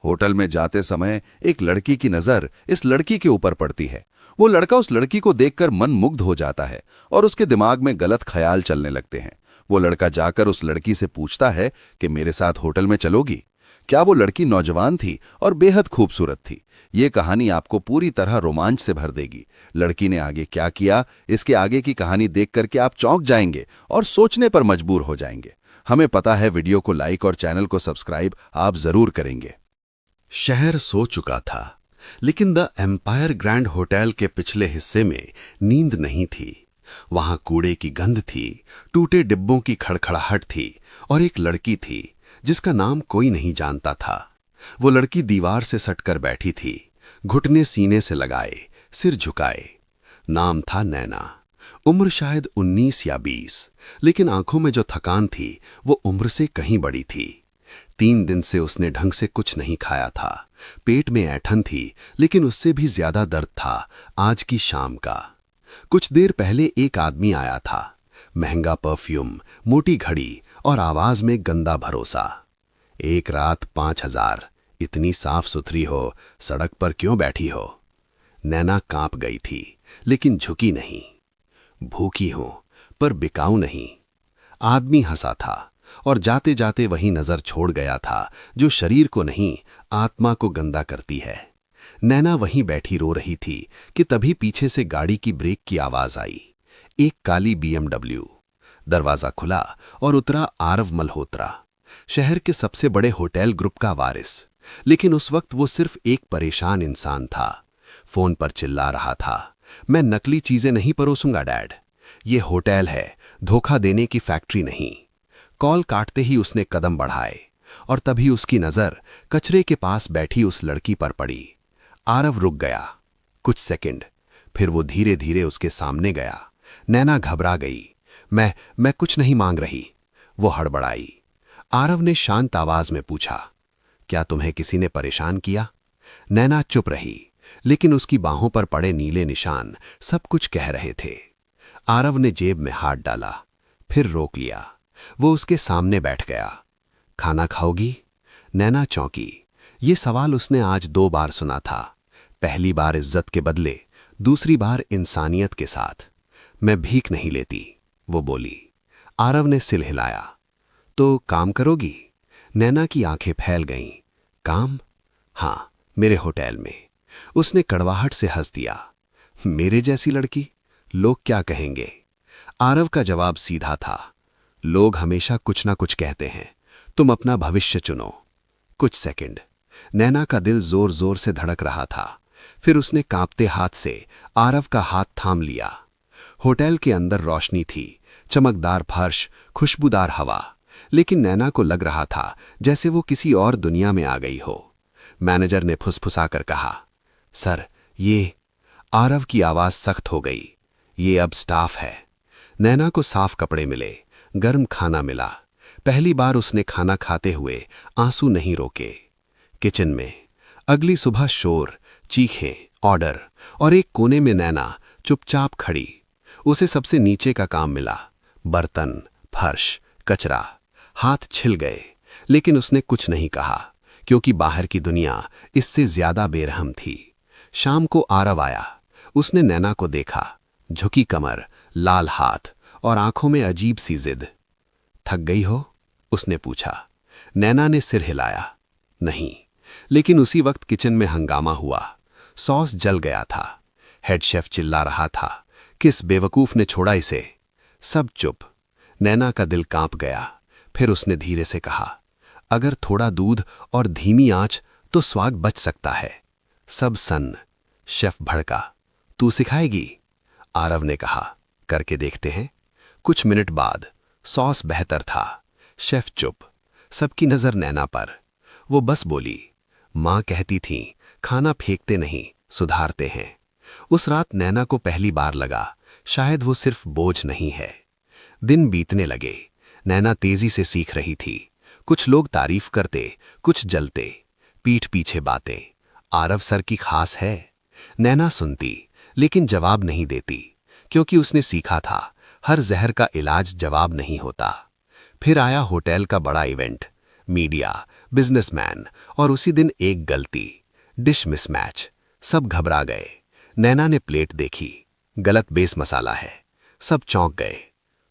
Hotel में जाते समय एक लड़की की नजर इस लड़की के ऊपर पड़ती है। वो लड़का उस लड़की को देखकर मन मुग्ध हो जाता है और उसके दिमाग में गलत ख्याल चलने लगते हैं। वो लड़का जाकर उस लड़की से पूछता है कि मेरे साथ होटल में चलोगी? क्या वो लड़की नौजवान थी और बेहद खूबसूरत थी। ये कहानी आपको पूरी तरह रोमांच से भर देगी। लड़की ने आगे क्या किया, इसके आगे की कहानी देख करके आप चौंक जाएंगे और सोचने पर मजबूर हो जाएंगे। हमें पता है वीडियो को लाइक और चैनल को सब्सक्राइब आप जरूर करेंगे। शहर सो चुका था, लेकिन द एम्पायर ग्रैंड होटल के पिछले हिस्से में नींद नहीं थी। वहां कूड़े की गंध थी, टूटे डिब्बों की खड़खड़ाहट थी और एक लड़की थी जिसका नाम कोई नहीं जानता था। वो लड़की दीवार से सटकर बैठी थी, घुटने सीने से लगाए, सिर झुकाए। नाम था नैना। उम्र शायद 19 या 20, लेकिन आंखों में जो थकान थी वो उम्र से कहीं बड़ी थी। 3 दिन से उसने ढंग से कुछ नहीं खाया था। पेट में ऐंठन थी, लेकिन उससे भी ज्यादा दर्द था आज की शाम का। कुछ देर पहले एक आदमी आया था, महंगा परफ्यूम, मोटी घड़ी और आवाज में गंदा भरोसा। एक रात 5,000, इतनी साफ सुथरी हो, सड़क पर क्यों बैठी हो? नैना कांप गई थी, लेकिन झुकी नहीं। भूखी हो पर बिकाऊ नहीं। आदमी हंसा था और जाते जाते वही नजर छोड़ गया था जो शरीर को नहीं, आत्मा को गंदा करती है। नैना वहीं बैठी रो रही थी कि तभी पीछे से गाड़ी की ब्रेक की आवाज आई। एक काली BMW। दरवाजा खुला और उतरा आरव मल्होत्रा, शहर के सबसे बड़े होटल ग्रुप का वारिस। लेकिन उस वक्त वो सिर्फ एक परेशान इंसान था। फोन पर चिल्ला रहा था, मैं नकली चीजें नहीं परोसूंगा डैड। ये होटल है, धोखा देने की फैक्ट्री नहीं। कॉल काटते ही उसने कदम बढ़ाए और तभी उसकी नजर कचरे के पास बैठी उस लड़की पर पड़ी। आरव रुक गया कुछ सेकंड, फिर वो धीरे धीरे उसके सामने गया। नैना घबरा गई। मैं कुछ नहीं मांग रही, वो हड़बड़ाई। आरव ने शांत आवाज में पूछा, क्या तुम्हें किसी ने परेशान किया? नैना चुप रही, लेकिन उसकी बाहों पर पड़े नीले निशान सब कुछ कह रहे थे। आरव ने जेब में हाथ डाला, फिर रोक लिया। वो उसके सामने बैठ गया। खाना खाओगी? नैना चौंकी। ये सवाल उसने आज 2 बार सुना था। पहली बार इज्जत के बदले, दूसरी बार इंसानियत के साथ। मैं भीख नहीं लेती, वो बोली। आरव ने सिर हिलाया। तो काम करोगी? नैना की आंखें फैल गईं। काम? हाँ, मेरे होटल में। उसने कड़वाहट से हंस दिया। मेरे जैसी लड़की? लोग क्या कहेंगे? आरव का जवाब सीधा था, लोग हमेशा कुछ ना कुछ कहते हैं, तुम अपना भविष्य चुनो। कुछ सेकंड, नैना का दिल जोर जोर से धड़क रहा था। फिर उसने कांपते हाथ से आरव का हाथ थाम लिया। होटल के अंदर रोशनी थी, चमकदार फर्श, खुशबूदार हवा, लेकिन नैना को लग रहा था जैसे वो किसी और दुनिया में आ गई हो। मैनेजर ने फुसफुसाकर कहा, सर ये। आरव की आवाज सख्त हो गई, ये अब स्टाफ है। नैना को साफ कपड़े मिले, गर्म खाना मिला। पहली बार उसने खाना खाते हुए आंसू नहीं रोके। किचन में अगली सुबह शोर, चीखें, ऑर्डर और एक कोने में नैना चुपचाप खड़ी। उसे सबसे नीचे का काम मिला, बर्तन, फर्श, कचरा। हाथ छिल गए, लेकिन उसने कुछ नहीं कहा, क्योंकि बाहर की दुनिया इससे ज्यादा बेरहम थी। शाम को आरव आया। उसने नैना को देखा, झुकी कमर, लाल हाथ और आंखों में अजीब सी जिद। थक गई हो? उसने पूछा। नैना ने सिर हिलाया, नहीं। लेकिन उसी वक्त किचन में हंगामा हुआ। सॉस जल गया था। हेड शेफ चिल्ला रहा था, किस बेवकूफ ने छोड़ा इसे? सब चुप। नैना का दिल कांप गया। फिर उसने धीरे से कहा, अगर थोड़ा दूध और धीमी आंच तो स्वाद बच सकता है। सब सन्न। शेफ भड़का, तू सिखाएगी? आरव ने कहा, करके देखते हैं। कुछ मिनट बाद सॉस बेहतर था। शेफ चुप। सबकी नजर नैना पर। वो बस बोली, मां कहती थी खाना फेंकते नहीं, सुधारते हैं। उस रात नैना को पहली बार लगा, शायद वो सिर्फ बोझ नहीं है। दिन बीतने लगे। नैना तेजी से सीख रही थी। कुछ लोग तारीफ करते, कुछ जलते। पीठ पीछे बातें, आरव सर की खास है। नैना सुनती, लेकिन जवाब नहीं देती, क्योंकि उसने सीखा था हर जहर का इलाज जवाब नहीं होता। फिर आया होटल का बड़ा इवेंट। मीडिया, बिजनेसमैन, और उसी दिन एक गलती, डिश मिसमैच। सब घबरा गए। नैना ने प्लेट देखी, गलत बेस मसाला है। सब चौंक गए।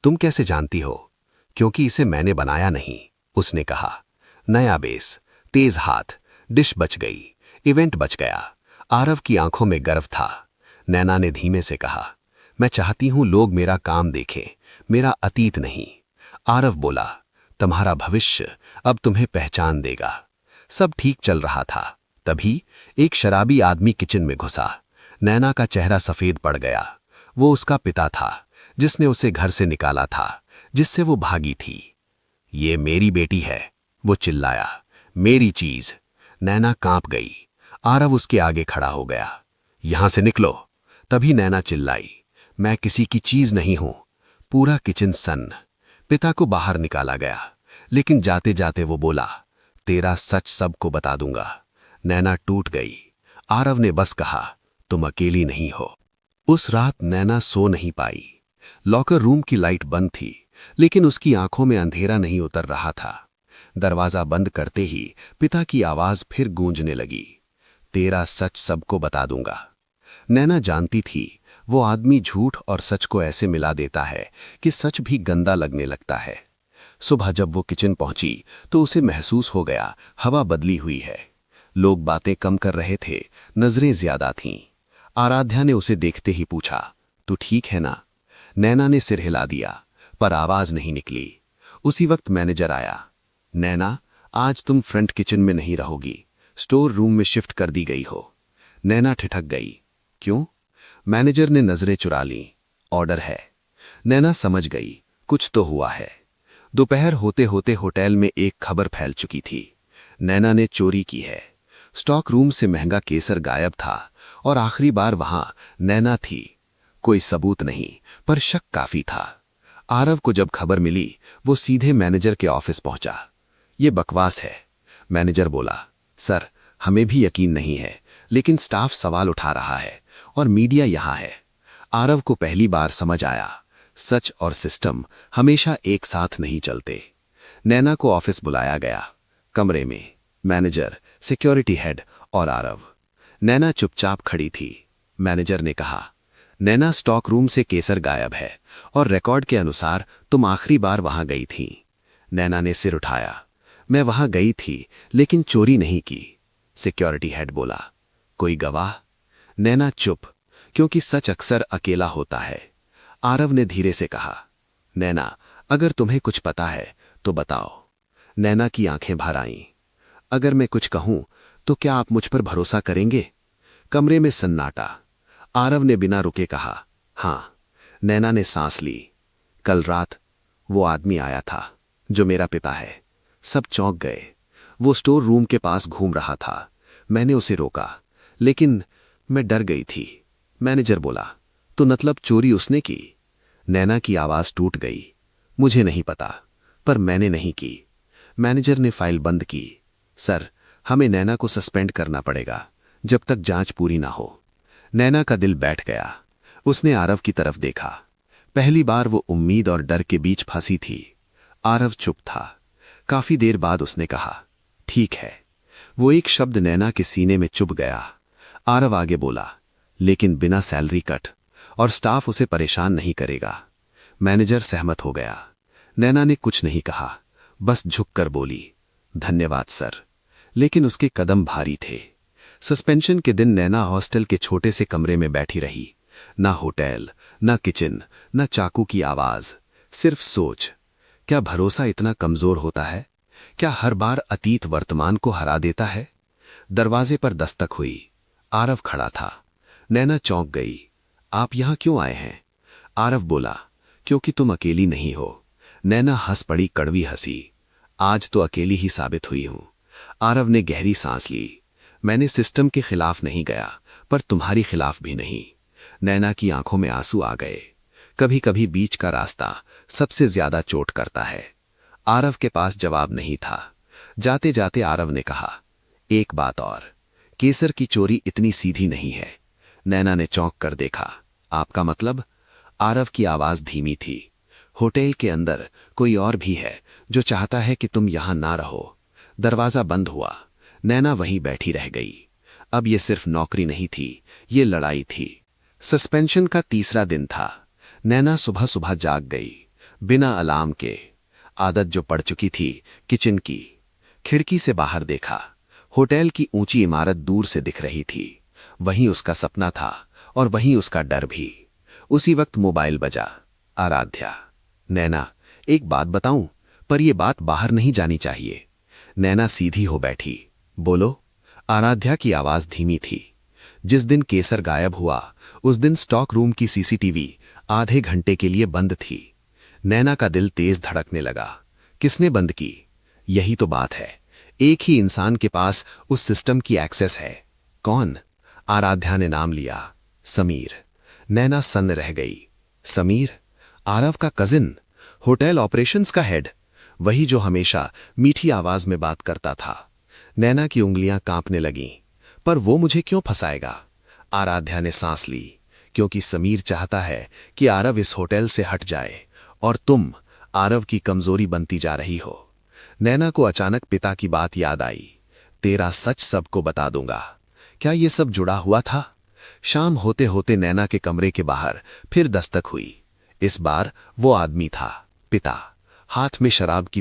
तुम कैसे जानती हो? क्योंकि इसे मैंने बनाया नहीं, उसने कहा। नया बेस, तेज हाथ, डिश बच गई, इवेंट बच गया। आरव की आंखों में गर्व था। नैना ने धीमे से कहा, मैं चाहती हूं लोग मेरा काम देखें, मेरा अतीत नहीं। आरव बोला, तुम्हारा भविष्य अब तुम्हें पहचान देगा। सब ठीक चल रहा था, तभी एक शराबी आदमी किचन में घुसा। नैना का चेहरा सफेद पड़ गया। वो उसका पिता था, जिसने उसे घर से निकाला था, जिससे वो भागी थी। ये मेरी बेटी है, वो चिल्लाया, मेरी चीज। नैना कांप गई। आरव उसके आगे खड़ा हो गया। यहां से निकलो। तभी नैना चिल्लाई, मैं किसी की चीज नहीं हूं। पूरा किचन सन्न। पिता को बाहर निकाला गया, लेकिन जाते जाते वो बोला, तेरा सच सबको बता दूंगा। नैना टूट गई। आरव ने बस कहा, तुम अकेली नहीं हो। उस रात नैना सो नहीं पाई। लॉकर रूम की लाइट बंद थी, लेकिन उसकी आंखों में अंधेरा नहीं उतर रहा था। दरवाजा बंद करते ही पिता की आवाज फिर गूंजने लगी, तेरा सच सबको बता दूंगा। नैना जानती थी, वो आदमी झूठ और सच को ऐसे मिला देता है कि सच भी गंदा लगने लगता है। सुबह जब वो किचन पहुंची तो उसे महसूस हो गया, हवा बदली हुई है। लोग बातें कम कर रहे थे, नजरें ज्यादा थीं। आराध्या ने उसे देखते ही पूछा, तू ठीक है ना? नैना ने सिर हिला दिया, पर आवाज नहीं निकली। उसी वक्त मैनेजर आया। नैना, आज तुम फ्रंट किचन में नहीं रहोगी, स्टोर रूम में शिफ्ट कर दी गई हो। नैना ठिठक गई। क्यों? मैनेजर ने नजरें चुरा ली। ऑर्डर है। नैना समझ गई, कुछ तो हुआ है। दोपहर होते होते होटल में एक खबर फैल चुकी थी, नैना ने चोरी की है। स्टॉक रूम से महंगा केसर गायब था, और आखिरी बार वहां नैना थी। कोई सबूत नहीं, पर शक काफी था। आरव को जब खबर मिली, वो सीधे मैनेजर के ऑफिस पहुंचा। ये बकवास है, मैनेजर बोला। सर, हमें भी यकीन नहीं है, लेकिन स्टाफ सवाल उठा रहा है और मीडिया यहां है। आरव को पहली बार समझ आया, सच और सिस्टम हमेशा एक साथ नहीं चलते। नैना को ऑफिस बुलाया गया। कमरे में मैनेजर, सिक्योरिटी हेड और आरव। नैना चुपचाप खड़ी थी। मैनेजर ने कहा, नैना, स्टॉक रूम से केसर गायब है और रिकॉर्ड के अनुसार तुम आखिरी बार वहां गई थी। नैना ने सिर उठाया। मैं वहां गई थी, लेकिन चोरी नहीं की। सिक्योरिटी हेड बोला, कोई गवाह? नैना चुप, क्योंकि सच अक्सर अकेला होता है। आरव ने धीरे से कहा, नैना, अगर तुम्हें कुछ पता है तो बताओ। नैना की आंखें भर आईं। अगर मैं कुछ कहूं तो क्या आप मुझ पर भरोसा करेंगे? कमरे में सन्नाटा। आरव ने बिना रुके कहा, हां। नैना ने सांस ली। कल रात वो आदमी आया था, जो मेरा पिता है। सब चौंक गए। वो स्टोर रूम के पास घूम रहा था। मैंने उसे रोका, लेकिन मैं डर गई थी। मैनेजर बोला, तो मतलब चोरी उसने की? नैना की आवाज टूट गई। मुझे नहीं पता, पर मैंने नहीं की। मैनेजर ने फाइल बंद की। सर, हमें नैना को सस्पेंड करना पड़ेगा, जब तक जांच पूरी ना हो। नैना का दिल बैठ गया। उसने आरव की तरफ देखा। पहली बार वो उम्मीद और डर के बीच फंसी थी। आरव चुप था। काफी देर बाद उसने कहा, ठीक है। वो एक शब्द नैना के सीने में चुभ गया। आरव आगे बोला, लेकिन बिना सैलरी कट, और स्टाफ उसे परेशान नहीं करेगा। मैनेजर सहमत हो गया। नैना ने कुछ नहीं कहा, बस झुककर बोली, धन्यवाद सर। लेकिन उसके कदम भारी थे। सस्पेंशन के दिन नैना हॉस्टल के छोटे से कमरे में बैठी रही। ना होटल, ना किचन, ना चाकू की आवाज, सिर्फ सोच। क्या भरोसा इतना कमजोर होता है? क्या हर बार अतीत वर्तमान को हरा देता है? दरवाजे पर दस्तक हुई। आरव खड़ा था। नैना चौंक गई। आप यहां क्यों आए हैं? आरव बोला, क्योंकि तुम अकेली नहीं हो। नैना हंस पड़ी, कड़वी हंसी। आज तो अकेली ही साबित हुई हूं। आरव ने गहरी सांस ली। मैंने सिस्टम के खिलाफ नहीं गया, पर तुम्हारी खिलाफ भी नहीं। नैना की आंखों में आंसू आ गए। कभी कभी बीच का रास्ता सबसे ज्यादा चोट करता है। आरव के पास जवाब नहीं था। जाते जाते आरव ने कहा, एक बात और, केसर की चोरी इतनी सीधी नहीं है। नैना ने चौंक कर देखा। आपका मतलब? आरव की आवाज धीमी थी। होटल के अंदर कोई और भी है, जो चाहता है कि तुम यहां ना रहो। दरवाजा बंद हुआ। नैना वहीं बैठी रह गई। अब ये सिर्फ नौकरी नहीं थी, ये लड़ाई थी। सस्पेंशन का तीसरा दिन था। नैना सुबह सुबह जाग गई, बिना अलार्म के। आदत जो पड़ चुकी थी, किचन की। खिड़की से बाहर देखा। होटल की ऊंची इमारत दूर से दिख रही थी। वहीं उसका सपना था और वहीं उसका डर भी। उसी वक्त मोबाइल बजा। आराध्या। नैना, एक बात बताऊं, पर यह बात बाहर नहीं जानी चाहिए। नैना सीधी हो बैठी। बोलो। आराध्या की आवाज धीमी थी। जिस दिन केसर गायब हुआ, उस दिन स्टॉक रूम की सीसीटीवी आधे घंटे के लिए बंद थी। नैना का दिल तेज धड़कने लगा। किसने बंद की? यही तो बात है। एक ही इंसान के पास उस सिस्टम की एक्सेस है। कौन? आराध्या ने नाम लिया। समीर। नैना सन्न रह गई। समीर? आरव का कजिन, होटल ऑपरेशंस का हेड, वही जो हमेशा मीठी आवाज में बात करता था। नैना की उंगलियां कांपने लगीं। पर वो मुझे क्यों फंसाएगा? आराध्या ने सांस ली। क्योंकि समीर चाहता है कि आरव इस होटल से हट जाए, और तुम आरव की कमजोरी बनती जा रही हो। नैना को अचानक पिता की बात याद आई। तेरा सच सबको बता दूंगा। क्या ये सब जुड़ा हुआ था? शाम होते होते नैना के कमरे के बाहर फिर दस्तक हुई। इस बार वो आदमी था, पिता, हाथ में शराब की